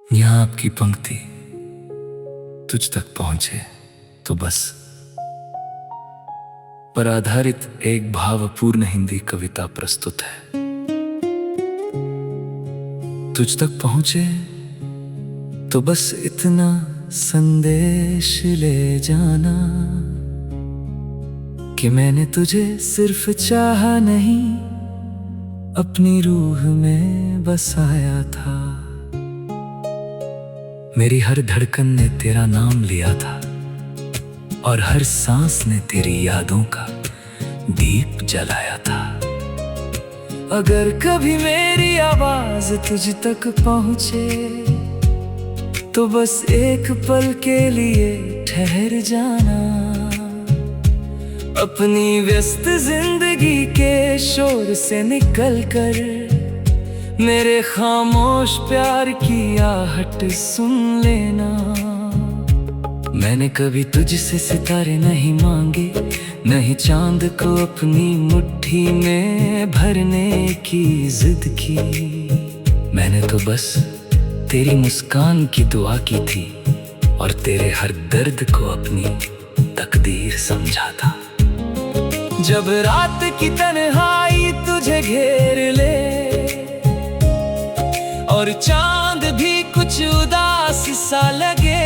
यहाँ आपकी पंक्ति तुझ तक पहुंचे तो बस पर आधारित एक भावपूर्ण हिंदी कविता प्रस्तुत है। तुझ तक पहुंचे तो बस इतना संदेश ले जाना कि मैंने तुझे सिर्फ चाहा नहीं, अपनी रूह में बसाया था। मेरी हर धड़कन ने तेरा नाम लिया था और हर सांस ने तेरी यादों का दीप जलाया था। अगर कभी मेरी आवाज तुझ तक पहुंचे तो बस एक पल के लिए ठहर जाना, अपनी व्यस्त जिंदगी के शोर से निकल कर मेरे खामोश प्यार की आहट सुन लेना। मैंने कभी तुझसे सितारे नहीं मांगे, नहीं चांद को अपनी मुट्ठी में भरने की जिद की। मैंने तो बस तेरी मुस्कान की दुआ की थी और तेरे हर दर्द को अपनी तकदीर समझा था। जब रात की तन्हाई तुझे घेर ले और चांद भी कुछ उदास सा लगे,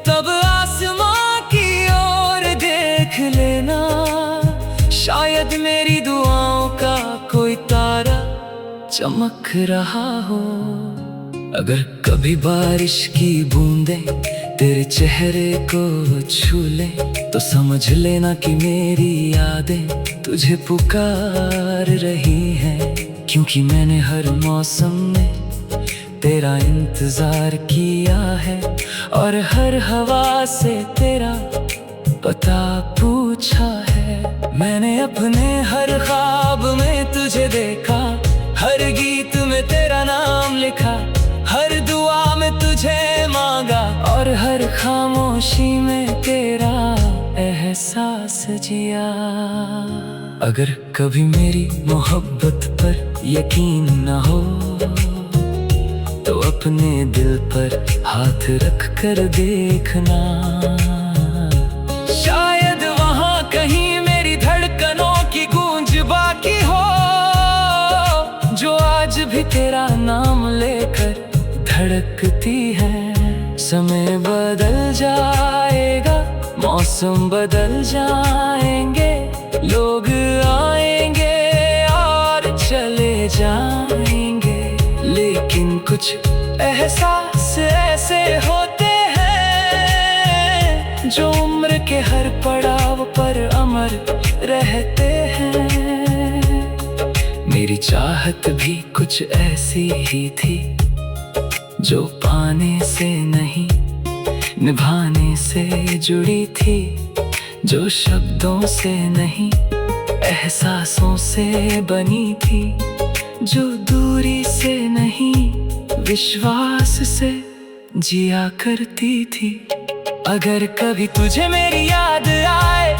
तब आसमां की ओर देख लेना, शायद मेरी दुआओं का कोई तारा चमक रहा हो। अगर कभी बारिश की बूंदें तेरे चेहरे को छू ले तो समझ लेना कि मेरी यादें तुझे पुकार रही हैं, क्योंकि मैंने हर मौसम में तेरा इंतजार किया है और हर हवा से तेरा पता पूछा है। मैंने अपने हर ख्वाब में तुझे देखा, हर गीत में तेरा नाम लिखा, हर दुआ में तुझे मांगा और हर खामोशी में तेरा एहसास जिया। अगर कभी मेरी मोहब्बत पर यकीन न हो तो अपने दिल पर हाथ रख कर देखना, शायद वहां कहीं मेरी धड़कनों की गूंज बाकी हो, जो आज भी तेरा नाम लेकर धड़कती है। समय बदल जाएगा, मौसम बदल जाएंगे, लोग आएंगे और चले जाएंगे, लेकिन कुछ एहसास ऐसे होते हैं जो उम्र के हर पड़ाव पर अमर रहते हैं। मेरी चाहत भी कुछ ऐसी ही थी, जो पाने से नहीं निभाने से जुड़ी थी, जो शब्दों से नहीं एहसासों से बनी थी, जो दूरी से नहीं विश्वास से जिया करती थी। अगर कभी तुझे मेरी याद आए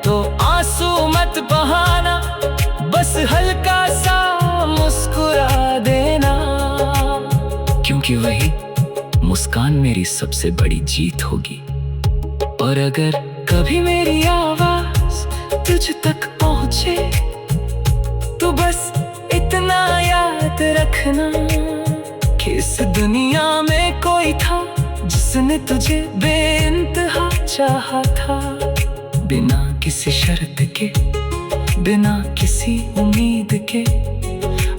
तो आंसू मत बहाना, बस हल्का सा मुस्कुरा देना, क्योंकि वही मुस्कान मेरी सबसे बड़ी जीत होगी। और अगर कभी मेरी आवाज तुझ तक पहुंचे तो बस इतना याद रखना कि इस दुनिया में कोई था जिसने तुझे बेइंतहा चाहा था, बिना किसी शर्त के, बिना किसी उम्मीद के।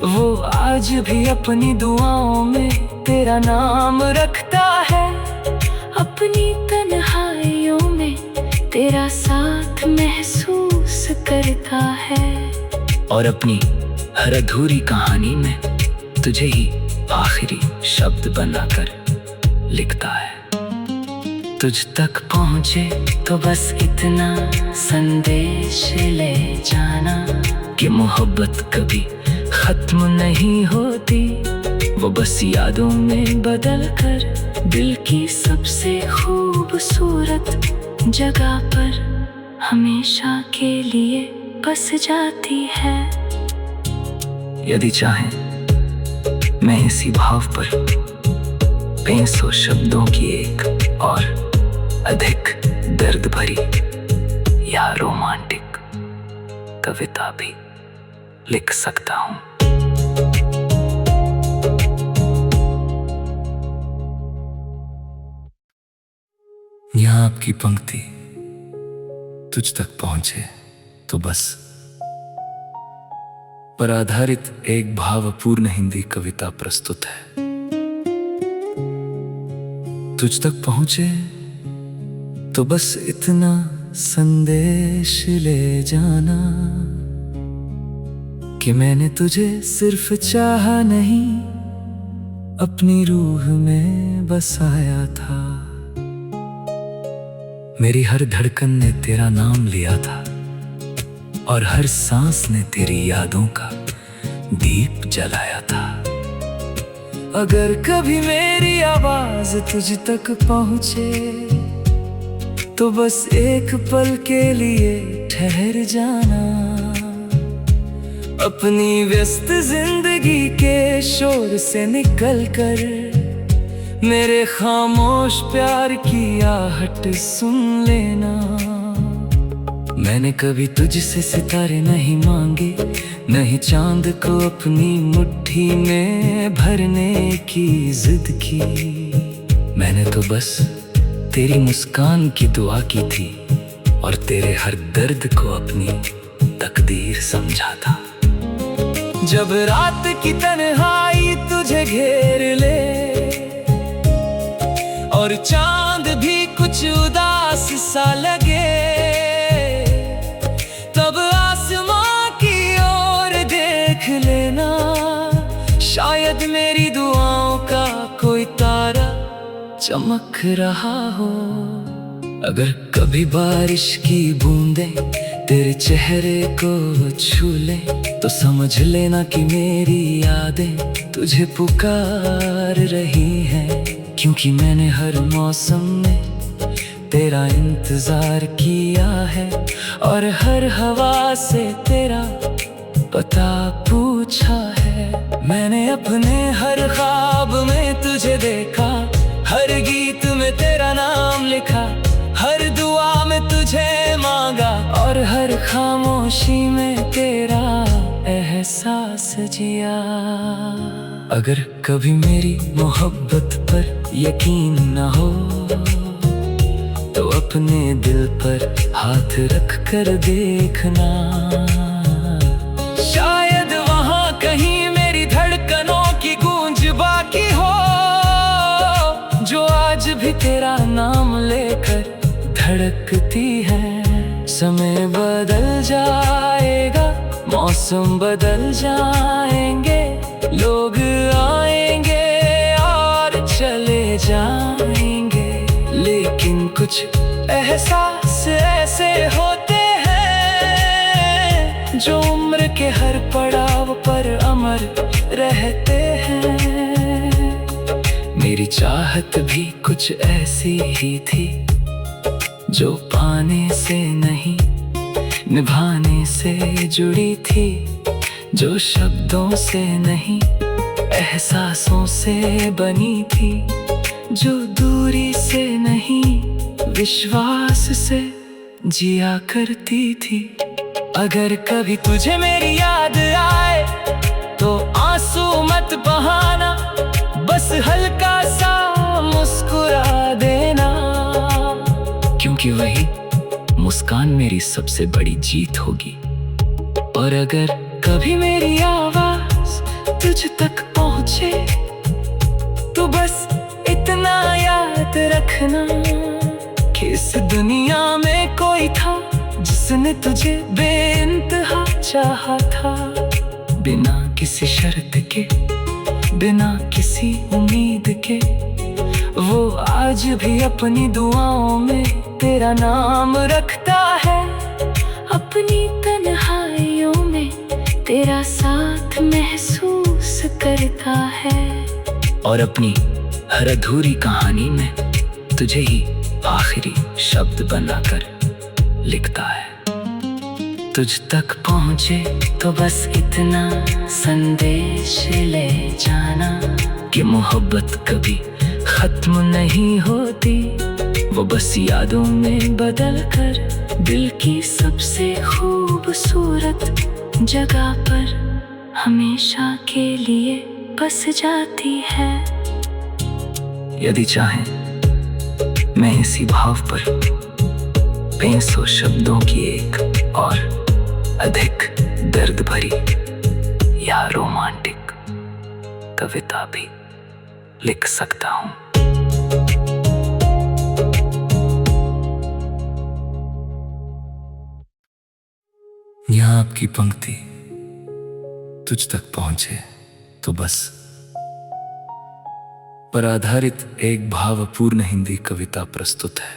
वो आज भी अपनी दुआओं में तेरा नाम रखता है, अपनी तन्हाइयों में तेरा साथ महसूस करता है, और अपनी हर अधूरी कहानी में तुझे ही आखिरी शब्द बनाकर लिखता है। तुझ तक पहुंचे तो बस इतना संदेश ले जाना कि मोहब्बत कभी खत्म नहीं होती, वो बस यादों में बदल कर दिल की सबसे खूबसूरत जगह पर हमेशा के लिए बस जाती है। यदि चाहें मैं इसी भाव पर 500 शब्दों की एक और अधिक दर्द भरी या रोमांटिक कविता भी लिख सकता हूँ। यहाँ आपकी पंक्ति तुझ तक पहुंचे तो बस पर आधारित एक भावपूर्ण हिंदी कविता प्रस्तुत है। तुझ तक पहुंचे तो बस इतना संदेश ले जाना कि मैंने तुझे सिर्फ चाहा नहीं, अपनी रूह में बसाया था। मेरी हर धड़कन ने तेरा नाम लिया था और हर सांस ने तेरी यादों का दीप जलाया था। अगर कभी मेरी आवाज तुझ तक पहुंचे तो बस एक पल के लिए ठहर जाना, अपनी व्यस्त जिंदगी के शोर से निकल कर मेरे खामोश प्यार की आहट सुन लेना। मैंने कभी तुझसे सितारे नहीं मांगे, नहीं चांद को अपनी मुट्ठी में भरने की जिद की। मैंने तो बस तेरी मुस्कान की दुआ की थी और तेरे हर दर्द को अपनी तकदीर समझा था। जब रात की तन्हाई तुझे घेर ले और चांद भी कुछ उदास सा लगे, तब आसमां की ओर देख लेना, शायद मेरी दुआओं का कोई तारा चमक रहा हो। अगर कभी बारिश की बूंदें तेरे चेहरे को छू ले तो समझ लेना कि मेरी यादें तुझे पुकार रही हैं, क्योंकि मैंने हर मौसम में तेरा इंतजार किया है और हर हवा से तेरा पता पूछा है। मैंने अपने हर ख्वाब में तुझे देखा, हर गीत में तेरा नाम लिखा, हर दुआ में तुझे मांगा और हर खामोशी में तेरा एहसास जिया। अगर कभी मेरी मोहब्बत पर यकीन न हो तो अपने दिल पर हाथ रख कर देखना, शायद वहां कहीं मेरी धड़कनों की गूंज बाकी हो, जो आज भी तेरा नाम लेकर धड़कती है। समय बदल जाएगा, मौसम बदल जाएंगे, लोग आएंगे और चले जाएंगे, लेकिन कुछ एहसास ऐसे होते हैं जो उम्र के हर पड़ाव पर अमर रहते हैं। मेरी चाहत भी कुछ ऐसी ही थी, जो पाने से नहीं निभाने से जुड़ी थी, जो शब्दों से नहीं एहसासों से बनी थी, जो दूरी से नहीं विश्वास से जिया करती थी। अगर कभी तुझे मेरी याद आए तो आंसू मत बहाना, बस हल्का सा मुस्कुरा देना, क्योंकि वही मुस्कान मेरी सबसे बड़ी जीत होगी। और अगर कभी मेरी आवाज तुझ तक पहुंचे तो बस इतना याद रखना कि इस दुनिया में कोई था जिसने तुझे बेइंतहा चाहा था, बिना किसी शर्त के, बिना किसी उम्मीद के। वो आज भी अपनी दुआओं में तेरा नाम रखता है, अपनी तन्हाइयों में तेरा साथ महसूस करता है, और अपनी हर अधूरी कहानी में तुझे ही आखिरी शब्द बनाकर लिखता है। तुझ तक पहुँचे तो बस इतना संदेश ले जाना, कि मोहब्बत कभी खत्म नहीं होती, वो बस यादों में बदल कर दिल की सबसे खूबसूरत जगह पर हमेशा के लिए बस जाती है। यदि चाहें मैं इसी भाव पर 500 शब्दों की एक और अधिक दर्द भरी या रोमांटिक कविता भी लिख सकता हूँ। यहाँ आपकी पंक्ति तुझ तक पहुंचे तो बस पर आधारित एक भावपूर्ण हिंदी कविता प्रस्तुत है।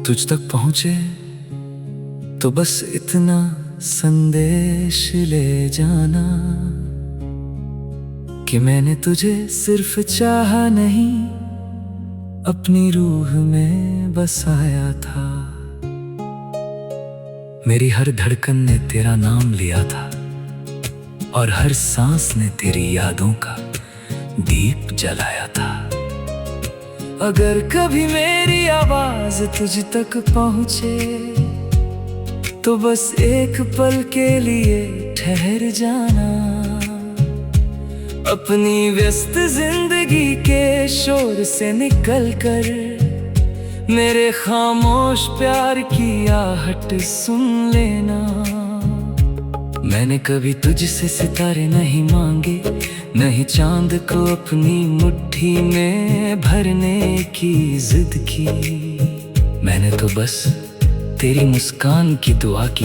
तुझ तक पहुंचे तो बस इतना संदेश ले जाना कि मैंने तुझे सिर्फ चाहा नहीं, अपनी रूह में बसाया था। मेरी हर धड़कन ने तेरा नाम लिया था और हर सांस ने तेरी यादों का दीप जलाया था। अगर कभी मेरी आवाज तुझ तक पहुंचे तो बस एक पल के लिए ठहर जाना, अपनी व्यस्त जिंदगी के शोर से निकल कर मेरे खामोश प्यार की आहट सुन लेना। मैंने कभी तुझसे सितारे नहीं मांगे, नहीं चांद को अपनी मुट्ठी में भरने की जिद की। मैंने तो बस तेरी मुस्कान की दुआ की।